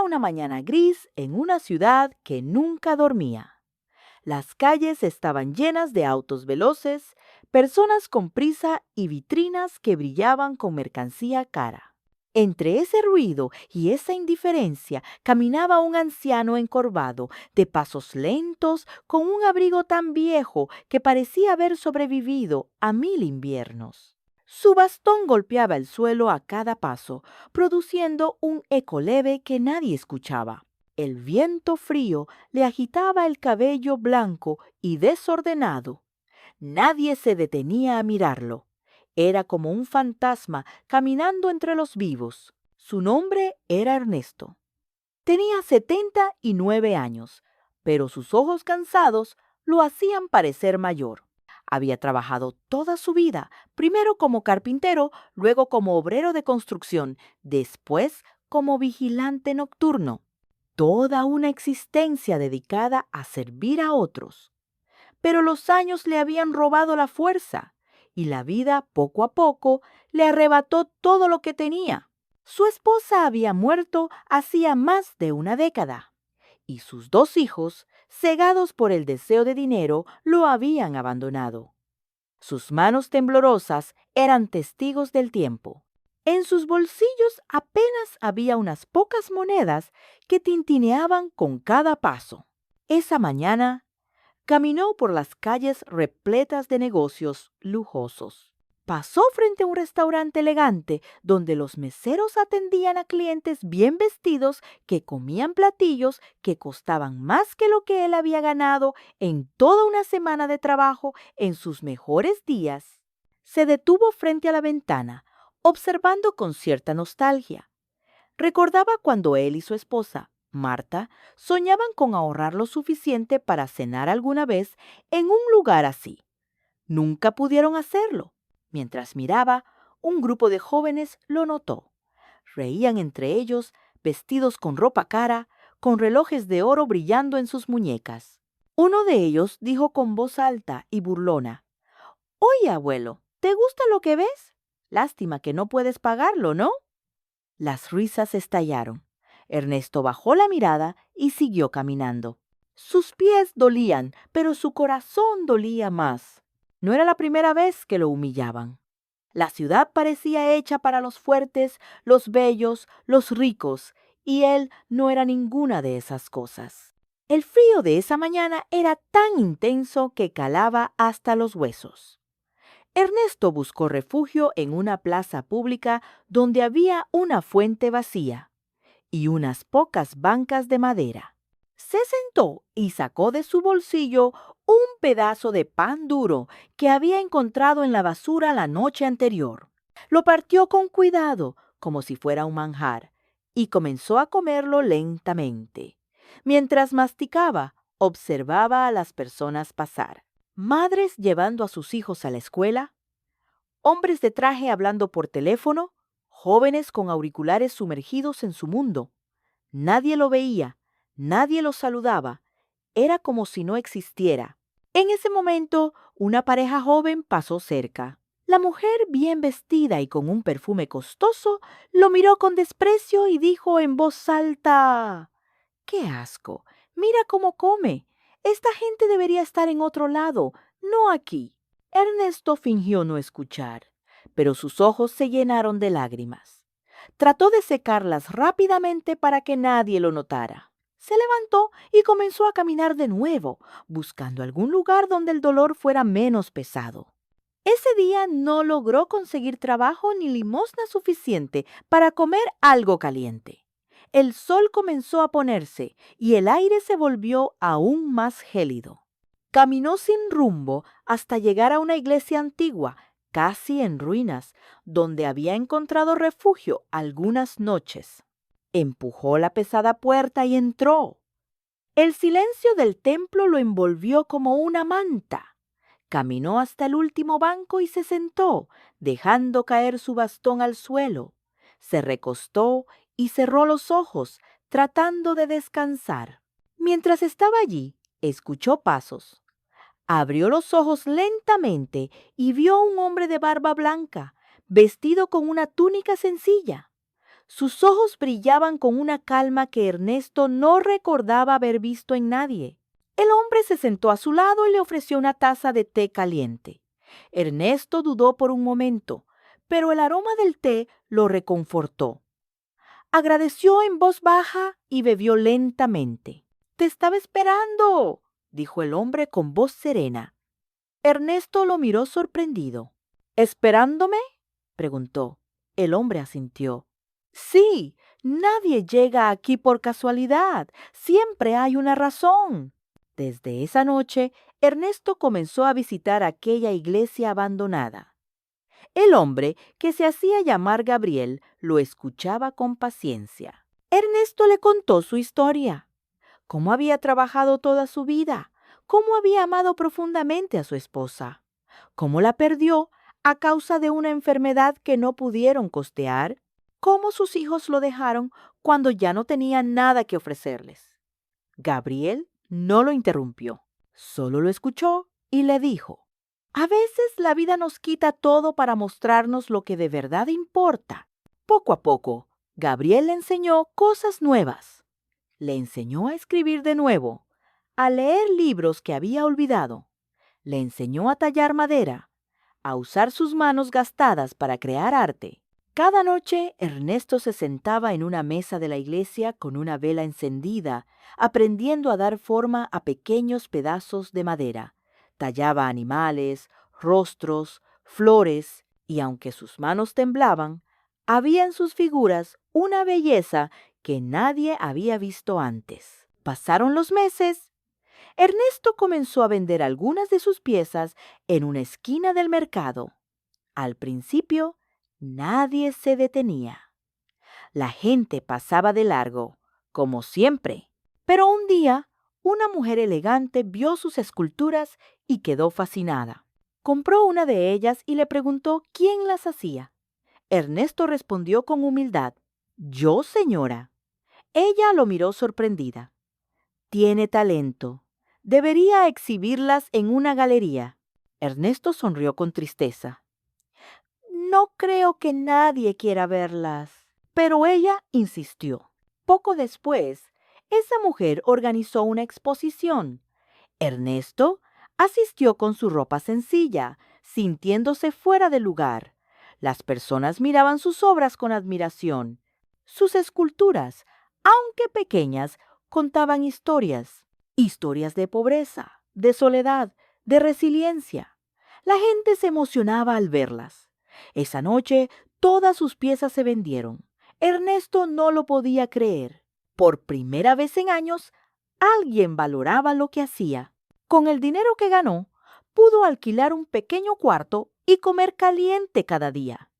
una mañana gris en una ciudad que nunca dormía. Las calles estaban llenas de autos veloces, personas con prisa y vitrinas que brillaban con mercancía cara. Entre ese ruido y esa indiferencia caminaba un anciano encorvado, de pasos lentos, con un abrigo tan viejo que parecía haber sobrevivido a 1000 inviernos. Su bastón golpeaba el suelo a cada paso, produciendo un eco leve que nadie escuchaba. El viento frío le agitaba el cabello blanco y desordenado. Nadie se detenía a mirarlo. Era como un fantasma caminando entre los vivos. Su nombre era Ernesto. Tenía 79 años, pero sus ojos cansados lo hacían parecer mayor. Había trabajado toda su vida, primero como carpintero, luego como obrero de construcción, después como vigilante nocturno. Toda una existencia dedicada a servir a otros. Pero los años le habían robado la fuerza y la vida, poco a poco, le arrebató todo lo que tenía. Su esposa había muerto hacía más de una década y sus 2 hijos, cegados por el deseo de dinero, lo habían abandonado. Sus manos temblorosas eran testigos del tiempo. En sus bolsillos apenas había unas pocas monedas que tintineaban con cada paso. Esa mañana caminó por las calles repletas de negocios lujosos. Pasó frente a un restaurante elegante donde los meseros atendían a clientes bien vestidos que comían platillos que costaban más que lo que él había ganado en toda una semana de trabajo en sus mejores días. Se detuvo frente a la ventana, observando con cierta nostalgia. Recordaba cuando él y su esposa, Marta, soñaban con ahorrar lo suficiente para cenar alguna vez en un lugar así. Nunca pudieron hacerlo. Mientras miraba, un grupo de jóvenes lo notó. Reían entre ellos, vestidos con ropa cara, con relojes de oro brillando en sus muñecas. Uno de ellos dijo con voz alta y burlona: «Oye, abuelo, ¿te gusta lo que ves? Lástima que no puedes pagarlo, ¿no?» Las risas estallaron. Ernesto bajó la mirada y siguió caminando. Sus pies dolían, pero su corazón dolía más. No era la primera vez que lo humillaban. La ciudad parecía hecha para los fuertes, los bellos, los ricos, y él no era ninguna de esas cosas. El frío de esa mañana era tan intenso que calaba hasta los huesos. Ernesto buscó refugio en una plaza pública donde había una fuente vacía y unas pocas bancas de madera. Se sentó y sacó de su bolsillo un pedazo de pan duro que había encontrado en la basura la noche anterior. Lo partió con cuidado, como si fuera un manjar, y comenzó a comerlo lentamente. Mientras masticaba, observaba a las personas pasar. Madres llevando a sus hijos a la escuela, hombres de traje hablando por teléfono, jóvenes con auriculares sumergidos en su mundo. Nadie lo veía, nadie lo saludaba, era como si no existiera. En ese momento, una pareja joven pasó cerca. La mujer, bien vestida y con un perfume costoso, lo miró con desprecio y dijo en voz alta: «¡Qué asco! Mira cómo come. Esta gente debería estar en otro lado, no aquí». Ernesto fingió no escuchar, pero sus ojos se llenaron de lágrimas. Trató de secarlas rápidamente para que nadie lo notara. Se levantó y comenzó a caminar de nuevo, buscando algún lugar donde el dolor fuera menos pesado. Ese día no logró conseguir trabajo ni limosna suficiente para comer algo caliente. El sol comenzó a ponerse y el aire se volvió aún más gélido. Caminó sin rumbo hasta llegar a una iglesia antigua, casi en ruinas, donde había encontrado refugio algunas noches. Empujó la pesada puerta y entró. El silencio del templo lo envolvió como una manta. Caminó hasta el último banco y se sentó, dejando caer su bastón al suelo. Se recostó y cerró los ojos, tratando de descansar. Mientras estaba allí, escuchó pasos. Abrió los ojos lentamente y vio a un hombre de barba blanca, vestido con una túnica sencilla. Sus ojos brillaban con una calma que Ernesto no recordaba haber visto en nadie. El hombre se sentó a su lado y le ofreció una taza de té caliente. Ernesto dudó por un momento, pero el aroma del té lo reconfortó. Agradeció en voz baja y bebió lentamente. «Te estaba esperando», dijo el hombre con voz serena. Ernesto lo miró sorprendido. «¿Esperándome?», preguntó. El hombre asintió. «Sí, nadie llega aquí por casualidad. Siempre hay una razón». Desde esa noche, Ernesto comenzó a visitar aquella iglesia abandonada. El hombre, que se hacía llamar Gabriel, lo escuchaba con paciencia. Ernesto le contó su historia, cómo había trabajado toda su vida, cómo había amado profundamente a su esposa, cómo la perdió a causa de una enfermedad que no pudieron costear, cómo sus hijos lo dejaron cuando ya no tenían nada que ofrecerles. Gabriel no lo interrumpió, solo lo escuchó y le dijo: «A veces la vida nos quita todo para mostrarnos lo que de verdad importa». Poco a poco, Gabriel le enseñó cosas nuevas. Le enseñó a escribir de nuevo, a leer libros que había olvidado. Le enseñó a tallar madera, a usar sus manos gastadas para crear arte. Cada noche, Ernesto se sentaba en una mesa de la iglesia con una vela encendida, aprendiendo a dar forma a pequeños pedazos de madera. Tallaba animales, rostros, flores, y aunque sus manos temblaban, había en sus figuras una belleza que nadie había visto antes. Pasaron los meses. Ernesto comenzó a vender algunas de sus piezas en una esquina del mercado. Al principio, nadie se detenía. La gente pasaba de largo, como siempre. Pero un día, una mujer elegante vio sus esculturas y quedó fascinada. Compró una de ellas y le preguntó quién las hacía. Ernesto respondió con humildad: «Yo, señora». Ella lo miró sorprendida. «Tiene talento. Debería exhibirlas en una galería». Ernesto sonrió con tristeza. «No creo que nadie quiera verlas». Pero ella insistió. Poco después, esa mujer organizó una exposición. Ernesto asistió con su ropa sencilla, sintiéndose fuera de lugar. Las personas miraban sus obras con admiración. Sus esculturas, aunque pequeñas, contaban historias. Historias de pobreza, de soledad, de resiliencia. La gente se emocionaba al verlas. Esa noche, todas sus piezas se vendieron. Ernesto no lo podía creer. Por primera vez en años, alguien valoraba lo que hacía. Con el dinero que ganó, pudo alquilar un pequeño cuarto y comer caliente cada día.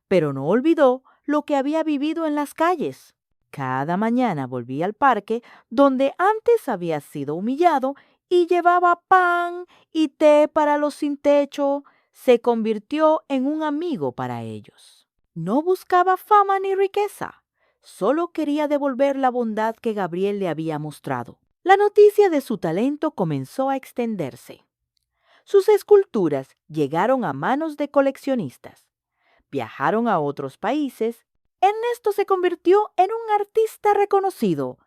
Pero no olvidó lo que había vivido en las calles. Cada mañana volvía al parque, donde antes había sido humillado, y llevaba pan y té para los sin techo. Se convirtió en un amigo para ellos. No buscaba fama ni riqueza. Solo quería devolver la bondad que Gabriel le había mostrado. La noticia de su talento comenzó a extenderse. Sus esculturas llegaron a manos de coleccionistas. Viajaron a otros países. Ernesto se convirtió en un artista reconocido,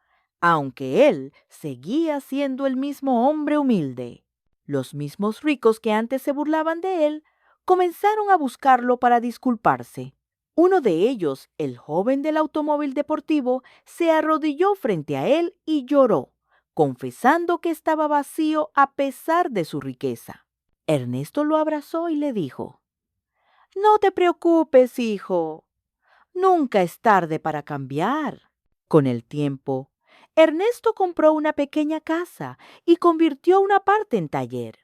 aunque él seguía siendo el mismo hombre humilde. Los mismos ricos que antes se burlaban de él comenzaron a buscarlo para disculparse. Uno de ellos, el joven del automóvil deportivo, se arrodilló frente a él y lloró, confesando que estaba vacío a pesar de su riqueza. Ernesto lo abrazó y le dijo: «No te preocupes, hijo. Nunca es tarde para cambiar». Con el tiempo, Ernesto compró una pequeña casa y convirtió una parte en taller.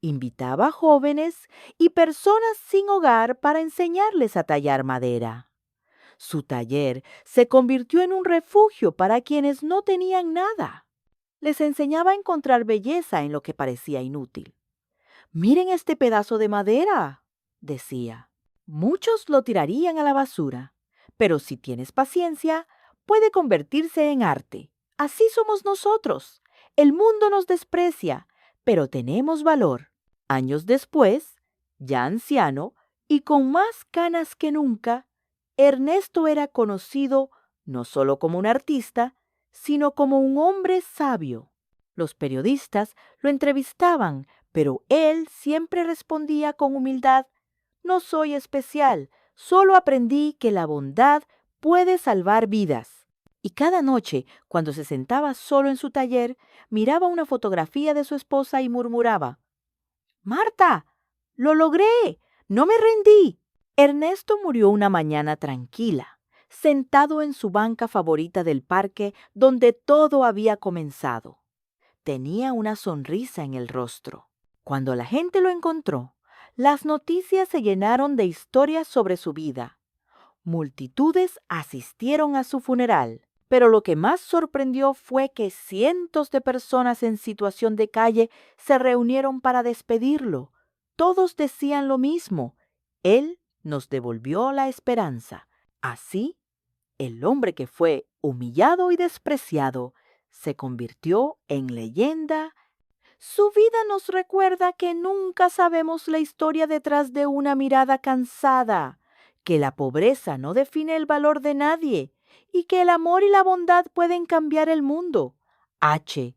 Invitaba a jóvenes y personas sin hogar para enseñarles a tallar madera. Su taller se convirtió en un refugio para quienes no tenían nada. Les enseñaba a encontrar belleza en lo que parecía inútil. «Miren este pedazo de madera», decía. «Muchos lo tirarían a la basura, pero si tienes paciencia, puede convertirse en arte. Así somos nosotros. El mundo nos desprecia, pero tenemos valor». Años después, ya anciano y con más canas que nunca, Ernesto era conocido no solo como un artista, sino como un hombre sabio. Los periodistas lo entrevistaban, pero él siempre respondía con humildad: no soy especial, solo aprendí que la bondad puede salvar vidas. Y cada noche, cuando se sentaba solo en su taller, miraba una fotografía de su esposa y murmuraba: Marta, lo logré, no me rendí. Ernesto murió una mañana tranquila, sentado en su banca favorita del parque donde todo había comenzado. Tenía una sonrisa en el rostro. Cuando la gente lo encontró, las noticias se llenaron de historias sobre su vida. Multitudes asistieron a su funeral, pero lo que más sorprendió fue que cientos de personas en situación de calle se reunieron para despedirlo. Todos decían lo mismo: él nos devolvió la esperanza. Así, el hombre que fue humillado y despreciado se convirtió en leyenda. Su vida nos recuerda que nunca sabemos la historia detrás de una mirada cansada, que la pobreza no define el valor de nadie y que el amor y la bondad pueden cambiar el mundo. H.